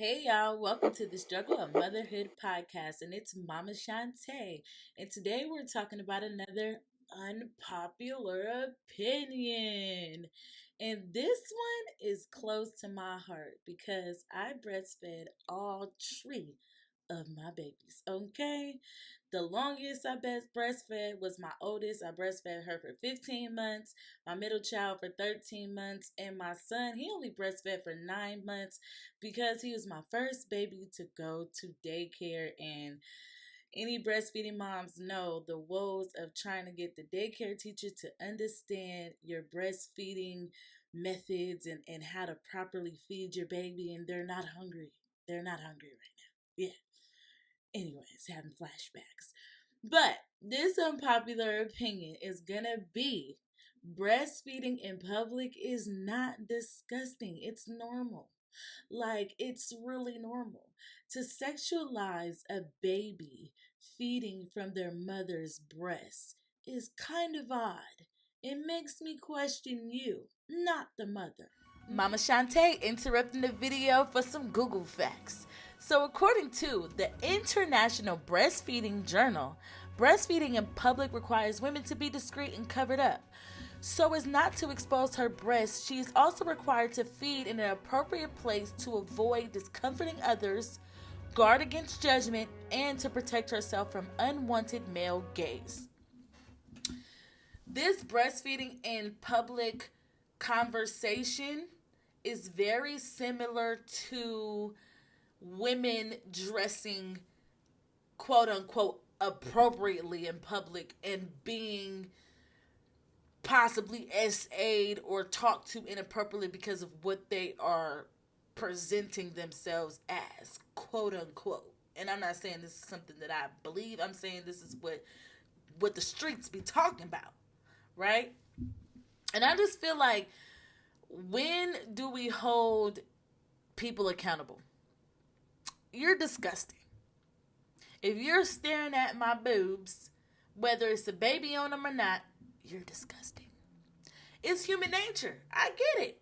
Hey y'all, welcome to the Struggle of Motherhood podcast, and it's Mama Shantae. And today we're talking about another unpopular opinion. And this one is close to my heart because I breastfed all three of my babies. Okay, the longest I breastfed was my oldest. I breastfed her for 15 months, my middle child for 13 months, and my son, he only breastfed for 9 months because he was my first baby to go to daycare. And any breastfeeding moms know the woes of trying to get the daycare teacher to understand your breastfeeding methods and how to properly feed your baby, and they're not hungry. They're not hungry right now. Yeah. Anyways, having flashbacks. But this unpopular opinion is gonna be breastfeeding in public is not disgusting. It's normal. Like, it's really normal. To sexualize a baby feeding from their mother's breast is kind of odd. It makes me question you, not the mother. Mama Shantae interrupting the video for some Google facts. So, according to the International Breastfeeding Journal, breastfeeding in public requires women to be discreet and covered up. So as not to expose her breasts, she is also required to feed in an appropriate place to avoid discomforting others, guard against judgment, and to protect herself from unwanted male gaze. This breastfeeding in public conversation is very similar to women dressing quote unquote appropriately in public and being possibly SA'd or talked to inappropriately because of what they are presenting themselves as, quote unquote. And I'm not saying this is something that I believe. I'm saying this is what the streets be talking about, right? And I just feel like, when do we hold people accountable? You're disgusting. If you're staring at my boobs, whether it's a baby on them or not, you're disgusting. It's human nature. I get it.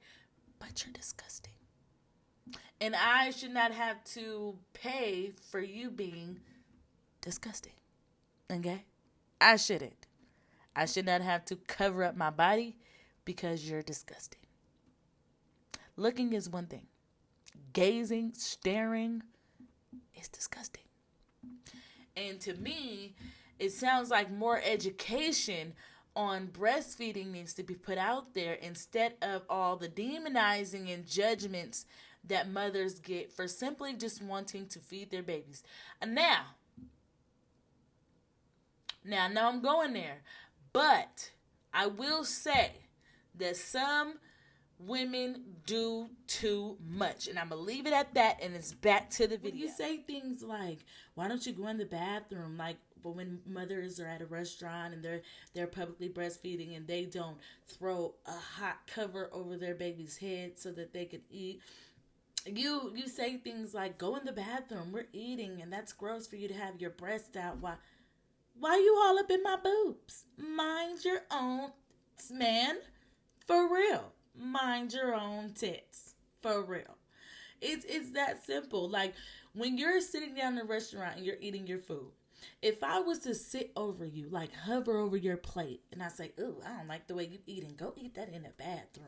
But you're disgusting. And I should not have to pay for you being disgusting. Okay? I shouldn't. I should not have to cover up my body because you're disgusting. Looking is one thing. Gazing, staring is disgusting. And to me, it sounds like more education on breastfeeding needs to be put out there instead of all the demonizing and judgments that mothers get for simply just wanting to feed their babies. And now I know I'm going there, but I will say that some women do too much, and I'm gonna leave it at that, and it's back to the video. When you say things like, why don't you go in the bathroom, like, but when mothers are at a restaurant and they're publicly breastfeeding and they don't throw a hot cover over their baby's head so that they could eat, you say things like, go in the bathroom, we're eating, and that's gross for you to have your breast out. Why you all up in my boobs? Mind your own, man. For real. Mind your own tits. For real. It's that simple. Like, when you're sitting down in a restaurant and you're eating your food, if I was to sit over you, like hover over your plate, and I say, ooh, I don't like the way you eating, go eat that in the bathroom.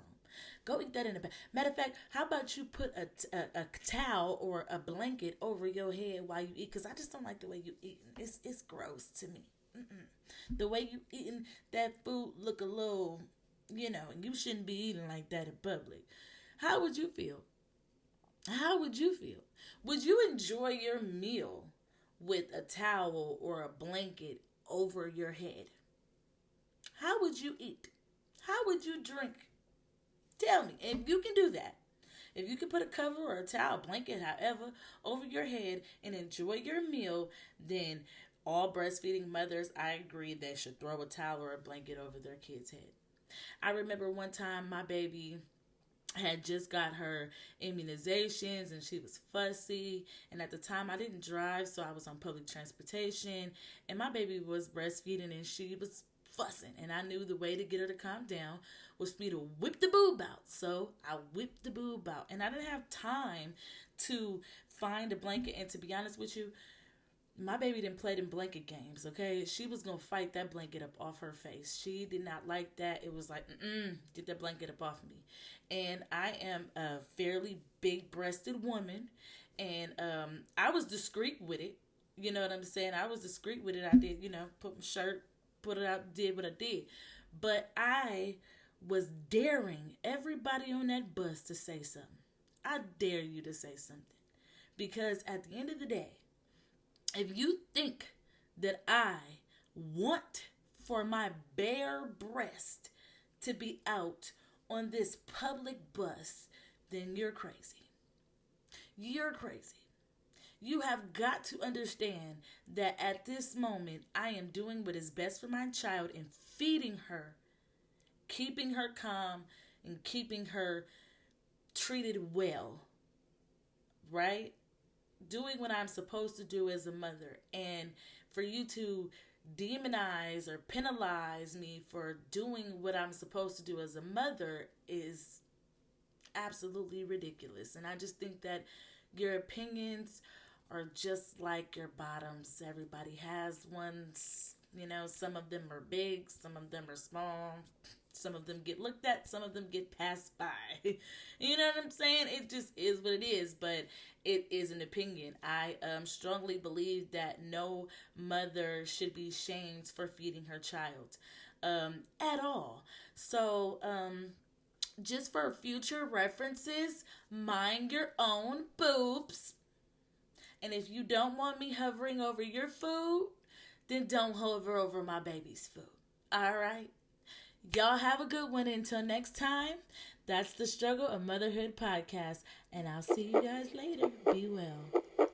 Go eat that in the bathroom. Matter of fact, how about you put a towel or a blanket over your head while you eat? Because I just don't like the way you eating. It's gross to me. The way you eating that food look a little, you shouldn't be eating like that in public. How would you feel? How would you feel? Would you enjoy your meal with a towel or a blanket over your head? How would you eat? How would you drink? Tell me. If you can do that, if you can put a cover or a towel, blanket, however, over your head and enjoy your meal, then all breastfeeding mothers, I agree, they should throw a towel or a blanket over their kid's head. I remember one time my baby had just got her immunizations and she was fussy, and at the time I didn't drive, so I was on public transportation, and my baby was breastfeeding and she was fussing, and I knew the way to get her to calm down was for me to whip the boob out. So I whipped the boob out, and I didn't have time to find a blanket. And to be honest with you, my baby didn't play them blanket games, okay? She was going to fight that blanket up off her face. She did not like that. It was like, get that blanket up off me. And I am a fairly big-breasted woman, and I was discreet with it. You know what I'm saying? I was discreet with it. I did, put my shirt, put it out, did what I did. But I was daring everybody on that bus to say something. I dare you to say something. Because at the end of the day, if you think that I want for my bare breast to be out on this public bus, then you're crazy. You're crazy. You have got to understand that at this moment, I am doing what is best for my child and feeding her, keeping her calm, and keeping her treated well, right? Doing what I'm supposed to do as a mother. And for you to demonize or penalize me for doing what I'm supposed to do as a mother is absolutely ridiculous. And I just think that your opinions are just like your bottoms. Everybody has ones. Some of them are big, some of them are small. Some of them get looked at, some of them get passed by. You know what I'm saying? It just is what it is, but it is an opinion. I strongly believe that no mother should be shamed for feeding her child at all. So, just for future references, mind your own boobs. And if you don't want me hovering over your food, then don't hover over my baby's food. All right? Y'all have a good one. Until next time, that's the Struggle of Motherhood podcast. And I'll see you guys later.